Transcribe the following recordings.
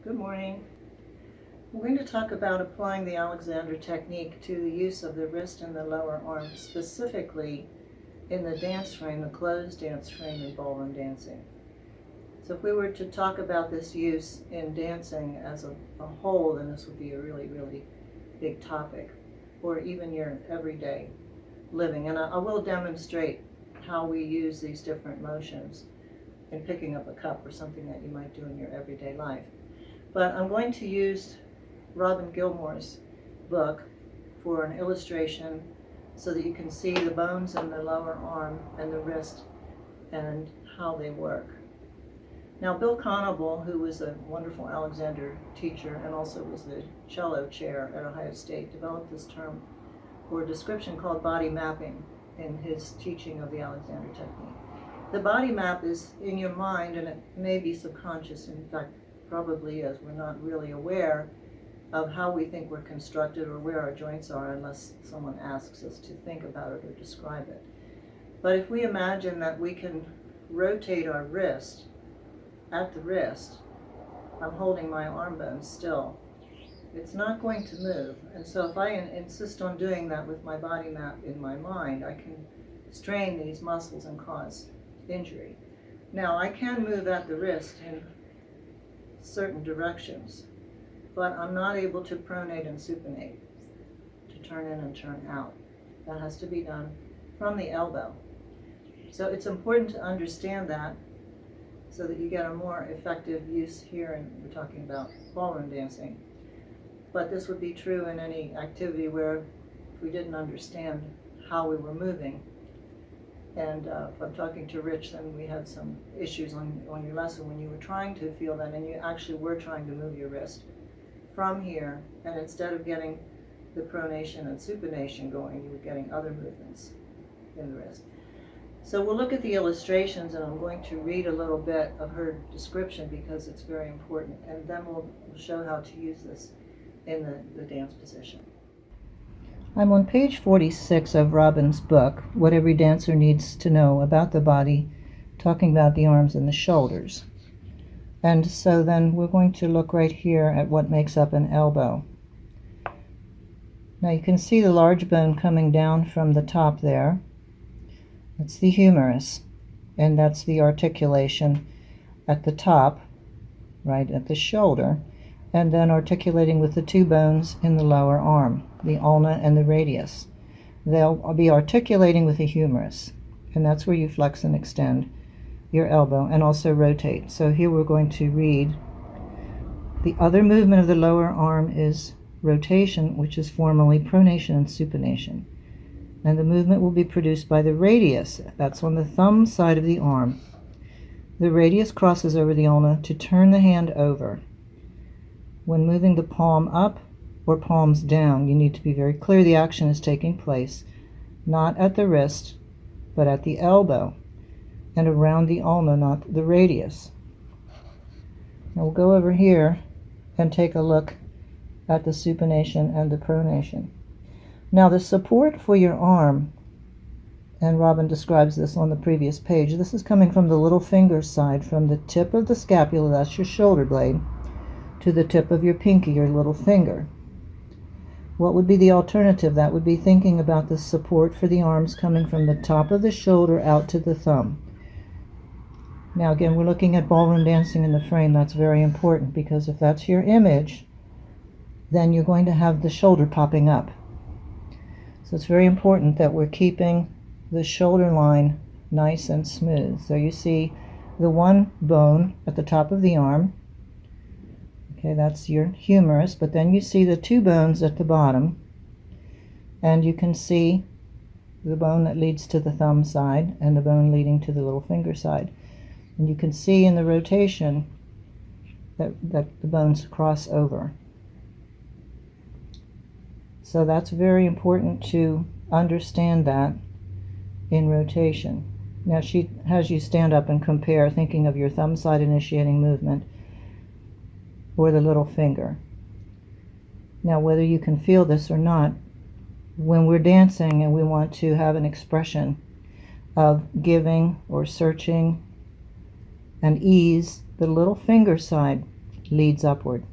Good morning. We're going to talk about applying the Alexander technique to the use of the wrist and the lower arm, specifically in the dance frame, the closed dance frame in ballroom dancing. So if we were to talk about this use in dancing as a whole, then this would be a really, really big topic, or even your everyday living. And I will demonstrate how we use these different motions in picking up a cup or something that you might do in your everyday life. But I'm going to use Robin Gilmore's book for an illustration so that you can see the bones in the lower arm and the wrist and how they work. Now, Bill Conable, who was a wonderful Alexander teacher and also was the cello chair at Ohio State, developed this term or description called body mapping in his teaching of the Alexander technique. The body map is in your mind, and it may be subconscious. In fact, probably is. We're not really aware of how we think we're constructed or where our joints are unless someone asks us to think about it or describe it. But if we imagine that we can rotate our wrist at the wrist, I'm holding my arm bone still. It's not going to move. And so if I insist on doing that with my body map in my mind, I can strain these muscles and cause injury. Now, I can move at the wrist in certain directions, but I'm not able to pronate and supinate, to turn in and turn out. That has to be done from the elbow. So it's important to understand that so that you get a more effective use here, and we're talking about ballroom dancing. But this would be true in any activity where if we didn't understand how we were moving. And if I'm talking to Rich, then we had some issues on your lesson when you were trying to feel that, and you actually were trying to move your wrist from here, and instead of getting the pronation and supination going, you were getting other movements in the wrist. So we'll look at the illustrations, and I'm going to read a little bit of her description because it's very important, and then we'll show how to use this in the dance position. I'm on page 46 of Robin's book, What Every Dancer Needs to Know About the Body, talking about the arms and the shoulders. And so then we're going to look right here at what makes up an elbow. Now you can see the large bone coming down from the top there. That's the humerus, and that's the articulation at the top, right at the shoulder, and then articulating with the two bones in the lower arm, the ulna and the radius. They'll be articulating with the humerus, and that's where you flex and extend your elbow and also rotate. So here we're going to read the other movement of the lower arm is rotation, which is formally pronation and supination. And the movement will be produced by the radius. That's on the thumb side of the arm. The radius crosses over the ulna to turn the hand over. When moving the palm up or palms down, you need to be very clear the action is taking place not at the wrist, but at the elbow and around the ulna, not the radius. Now we'll go over here and take a look at the supination and the pronation. Now the support for your arm, and Robin describes this on the previous page, this is coming from the little finger side, from the tip of the scapula, that's your shoulder blade, to the tip of your pinky, your little finger. What would be the alternative? That would be thinking about the support for the arms coming from the top of the shoulder out to the thumb. Now again, we're looking at ballroom dancing in the frame. That's very important because if that's your image, then you're going to have the shoulder popping up. So it's very important that we're keeping the shoulder line nice and smooth. So you see the one bone at the top of the arm. Okay, that's your humerus, but then you see the two bones at the bottom, and you can see the bone that leads to the thumb side and the bone leading to the little finger side. And you can see in the rotation that the bones cross over. So that's very important to understand that in rotation. Now she has you stand up and compare, thinking of your thumb side initiating movement or the little finger. Now whether you can feel this or not, when we're dancing and we want to have an expression of giving or searching and ease, the little finger side leads upward.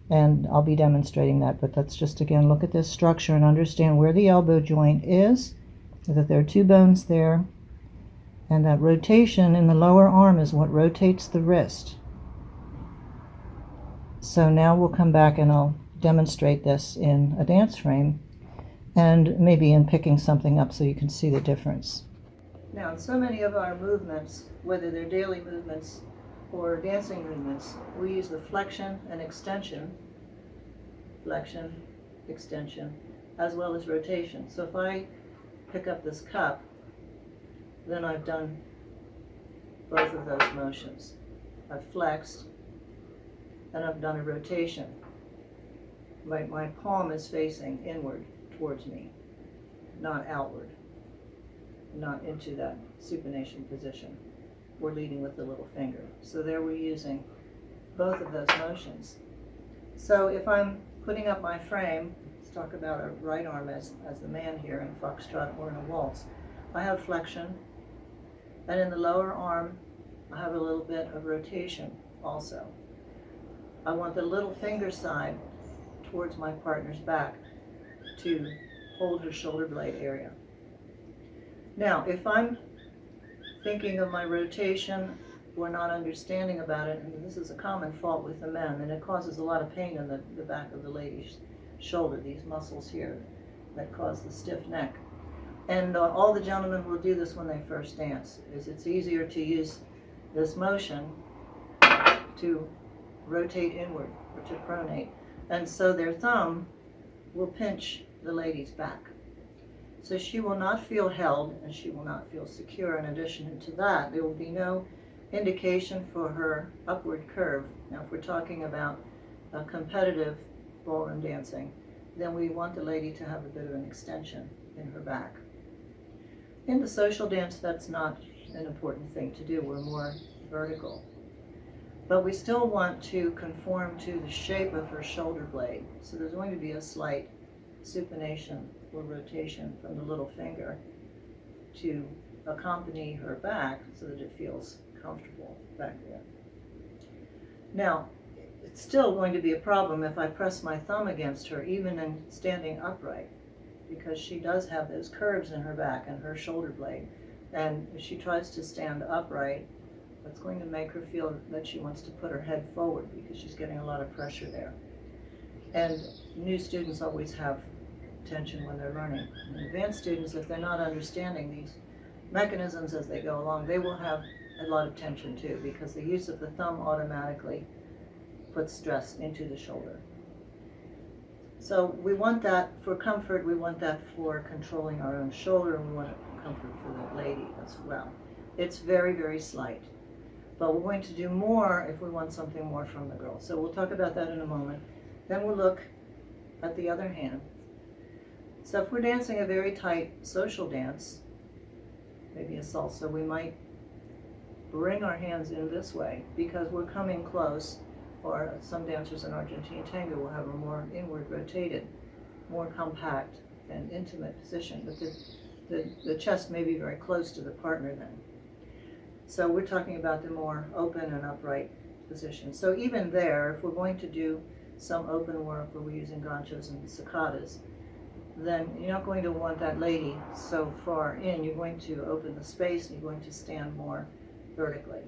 And I'll be demonstrating that, but let's just again look at this structure and understand where the elbow joint is, that there are two bones there, and that rotation in the lower arm is what rotates the wrist. So now we'll come back and I'll demonstrate this in a dance frame, and maybe in picking something up so you can see the difference. Now, in so many of our movements, whether they're daily movements or dancing movements, we use the flexion, extension, as well as rotation. So if I pick up this cup, then I've done both of those motions. I've flexed and I've done a rotation. My palm is facing inward towards me, not outward, not into that supination position. We're leading with the little finger. So there we're using both of those motions. So if I'm putting up my frame, let's talk about a right arm as the man here in foxtrot or in a waltz. I have flexion, and in the lower arm I have a little bit of rotation also. I want the little finger side towards my partner's back to hold her shoulder blade area. Now, if I'm thinking of my rotation, we're not understanding about it, and this is a common fault with the men, and it causes a lot of pain in the back of the lady's shoulder, these muscles here that cause the stiff neck. And all the gentlemen will do this when they first dance, is it's easier to use this motion to rotate inward or to pronate. And so their thumb will pinch the lady's back. So she will not feel held and she will not feel secure. In addition to that, there will be no indication for her upward curve. Now, if we're talking about competitive ballroom dancing, then we want the lady to have a bit of an extension in her back. In the social dance, that's not an important thing to do. We're more vertical. But we still want to conform to the shape of her shoulder blade. So there's going to be a slight supination or rotation from the little finger to accompany her back so that it feels comfortable back there. Now, it's still going to be a problem if I press my thumb against her, even in standing upright, because she does have those curves in her back and her shoulder blade. And if she tries to stand upright, that's going to make her feel that she wants to put her head forward because she's getting a lot of pressure there. And new students always have tension when they're learning. And advanced students, if they're not understanding these mechanisms as they go along, they will have a lot of tension too, because the use of the thumb automatically puts stress into the shoulder. So we want that for comfort, we want that for controlling our own shoulder, and we want comfort for the lady as well. It's very, very slight. But we're going to do more if we want something more from the girl. So we'll talk about that in a moment. Then we'll look at the other hand. So if we're dancing a very tight social dance, maybe a salsa, we might bring our hands in this way because we're coming close, or some dancers in Argentine tango will have a more inward rotated, more compact and intimate position, but the chest may be very close to the partner then. So we're talking about the more open and upright position. So even there, if we're going to do some open work where we're using ganchos and saccatas, then you're not going to want that lady so far in. You're going to open the space and you're going to stand more vertically.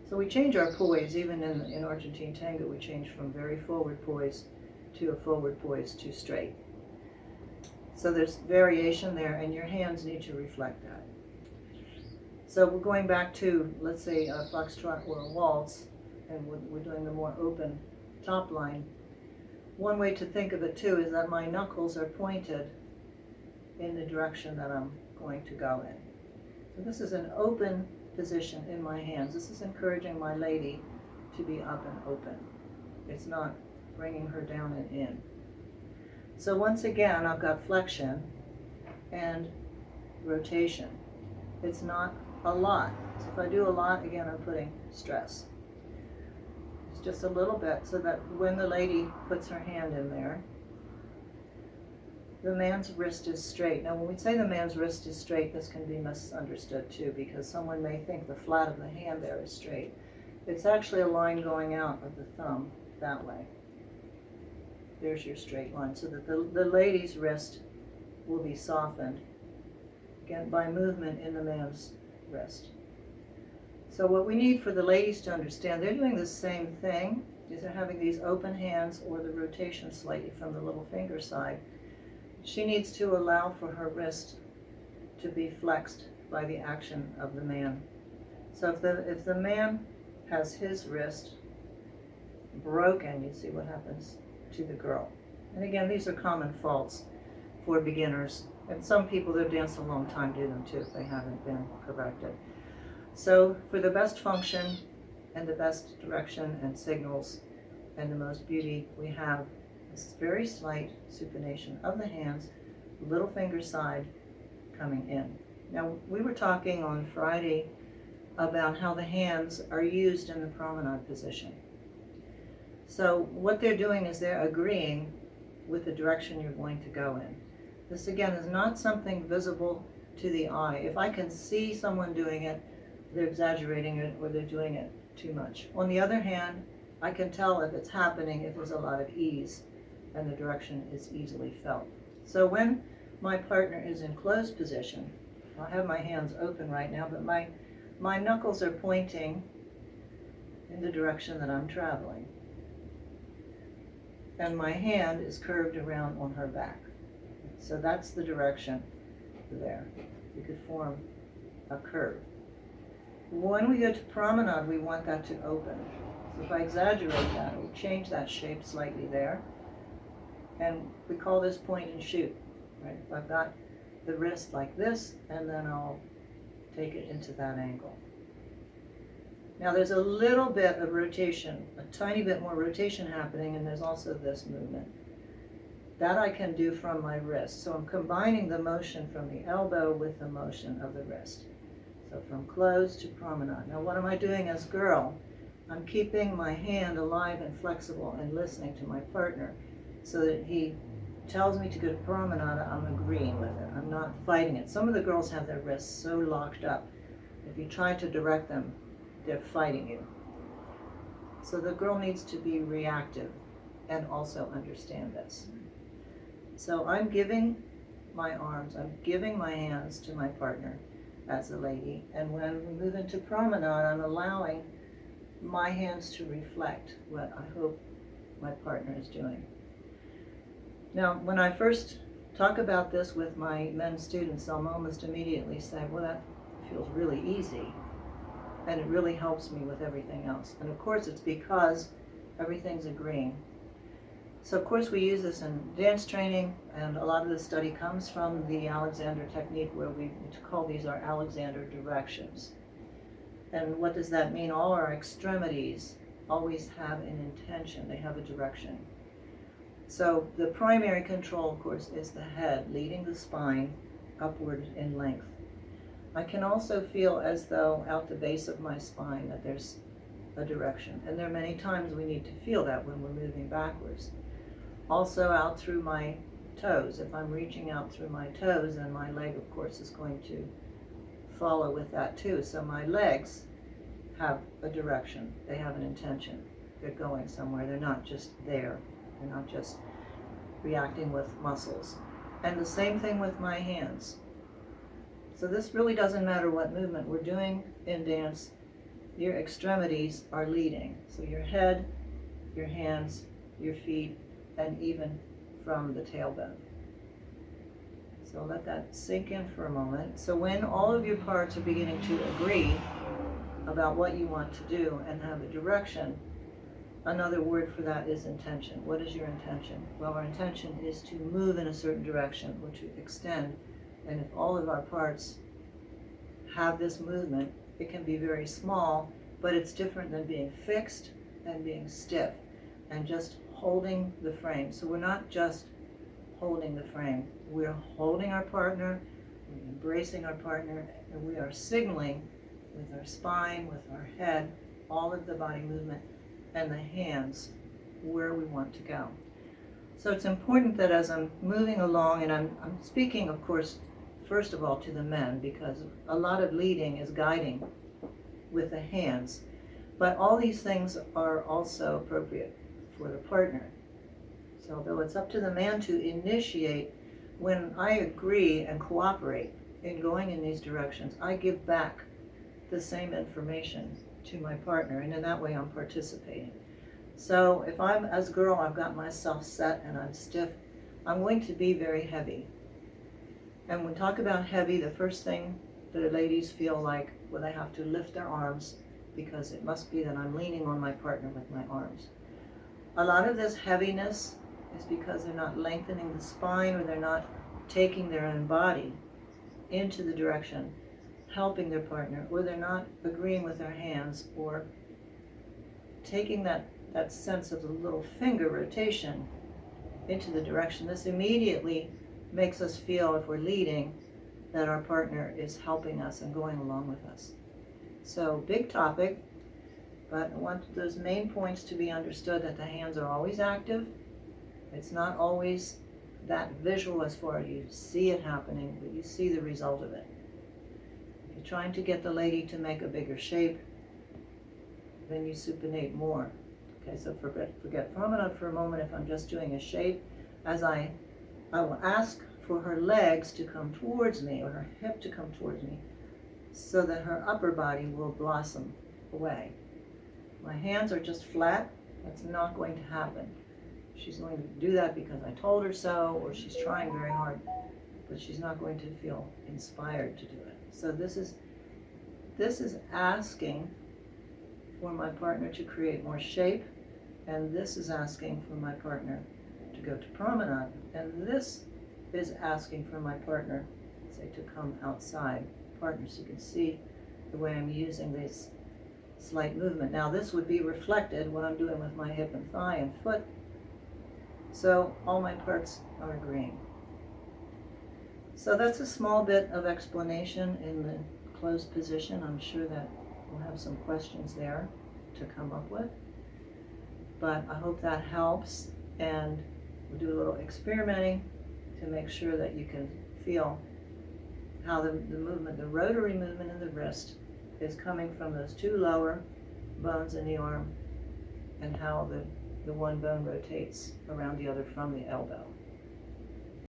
So we change our poise, even in Argentine tango, we change from very forward poise to a forward poise to straight. So there's variation there, and your hands need to reflect that. So we're going back to, let's say, a foxtrot or a waltz, and we're doing the more open top line. One way to think of it too is that my knuckles are pointed in the direction that I'm going to go in. So this is an open position in my hands. This is encouraging my lady to be up and open. It's not bringing her down and in. So once again, I've got flexion and rotation. It's not a lot. So if I do a lot, again, I'm putting stress. It's just a little bit so that when the lady puts her hand in there, the man's wrist is straight. Now, when we say the man's wrist is straight, this can be misunderstood too, because someone may think the flat of the hand there is straight. It's actually a line going out of the thumb that way. There's your straight line, so that the lady's wrist will be softened, again, by movement in the man's wrist. So what we need for the ladies to understand, they're doing the same thing, is they're having these open hands or the rotation slightly from the little finger side. She needs to allow for her wrist to be flexed by the action of the man. So if the man has his wrist broken, you see what happens to the girl. And again, these are common faults for beginners. And some people that have danced a long time do them too if they haven't been corrected. So for the best function and the best direction and signals and the most beauty, we have this very slight supination of the hands, little finger side coming in. Now, we were talking on Friday about how the hands are used in the promenade position. So what they're doing is they're agreeing with the direction you're going to go in. This again is not something visible to the eye. If I can see someone doing it, they're exaggerating it or they're doing it too much. On the other hand, I can tell if it's happening if there's a lot of ease and the direction is easily felt. So when my partner is in closed position, I have my hands open right now, but my knuckles are pointing in the direction that I'm traveling. And my hand is curved around on her back. So that's the direction there. You could form a curve. When we go to promenade, we want that to open. So if I exaggerate that, we'll change that shape slightly there. And we call this point and shoot, right? If I've got the wrist like this, and then I'll take it into that angle. Now there's a little bit of rotation, a tiny bit more rotation happening, and there's also this movement. That I can do from my wrist. So I'm combining the motion from the elbow with the motion of the wrist. So from closed to promenade. Now what am I doing as girl? I'm keeping my hand alive and flexible and listening to my partner so that he tells me to go to promenade, I'm agreeing with it. I'm not fighting it. Some of the girls have their wrists so locked up. If you try to direct them, they're fighting you. So the girl needs to be reactive and also understand this. So I'm giving my arms, I'm giving my hands to my partner as a lady, and when we move into promenade, I'm allowing my hands to reflect what I hope my partner is doing. Now, when I first talk about this with my men students, I'll almost immediately say, well, that feels really easy, and it really helps me with everything else. And of course, it's because everything's agreeing. So of course we use this in dance training, and a lot of the study comes from the Alexander technique, where we call these our Alexander directions. And what does that mean? All our extremities always have an intention, they have a direction. So the primary control, of course, is the head leading the spine upward in length. I can also feel as though out the base of my spine that there's a direction. And there are many times we need to feel that when we're moving backwards. Also out through my toes. If I'm reaching out through my toes, then my leg, of course, is going to follow with that too. So my legs have a direction. They have an intention. They're going somewhere. They're not just there. They're not just reacting with muscles. And the same thing with my hands. So this really doesn't matter what movement we're doing in dance. Your extremities are leading. So your head, your hands, your feet, and even from the tailbone. So let that sink in for a moment. So when all of your parts are beginning to agree about what you want to do and have a direction, another word for that is intention. What is your intention? Well, our intention is to move in a certain direction, which we extend. And if all of our parts have this movement, it can be very small, but it's different than being fixed and being stiff and just holding the frame. So we're not just holding the frame. We're holding our partner, we're embracing our partner, and we are signaling with our spine, with our head, all of the body movement, and the hands where we want to go. So it's important that as I'm moving along, and I'm speaking, of course, first of all to the men, because a lot of leading is guiding with the hands. But all these things are also appropriate for the partner. So although it's up to the man to initiate, when I agree and cooperate in going in these directions, I give back the same information to my partner, and in that way I'm participating. So if I'm, as a girl, I've got myself set and I'm stiff, I'm going to be very heavy. And when we talk about heavy, the first thing the ladies feel like, well, they have to lift their arms, because it must be that I'm leaning on my partner with my arms. A lot of this heaviness is because they're not lengthening the spine, or they're not taking their own body into the direction, helping their partner, or they're not agreeing with their hands, or taking that sense of the little finger rotation into the direction. This immediately makes us feel, if we're leading, that our partner is helping us and going along with us. So, big topic, but I want those main points to be understood, that the hands are always active. It's not always that visual as far as you see it happening, but you see the result of it. If you're trying to get the lady to make a bigger shape, then you supinate more. Okay, so forget promenade for a moment. If I'm just doing a shape, as I will ask for her legs to come towards me, or her hip to come towards me, so that her upper body will blossom away. My hands are just flat. That's not going to happen. She's going to do that because I told her so, or she's trying very hard, but she's not going to feel inspired to do it. So this is asking for my partner to create more shape, and this is asking for my partner to go to promenade, and this is asking for my partner, say, to come outside. Partners, you can see the way I'm using this slight movement. Now this would be reflected what I'm doing with my hip and thigh and foot, so all my parts are agreeing. So that's a small bit of explanation in the closed position. I'm sure that we'll have some questions there to come up with, but I hope that helps, and we'll do a little experimenting to make sure that you can feel how the movement, the rotary movement in the wrist, is coming from those two lower bones in the arm, and how the one bone rotates around the other from the elbow.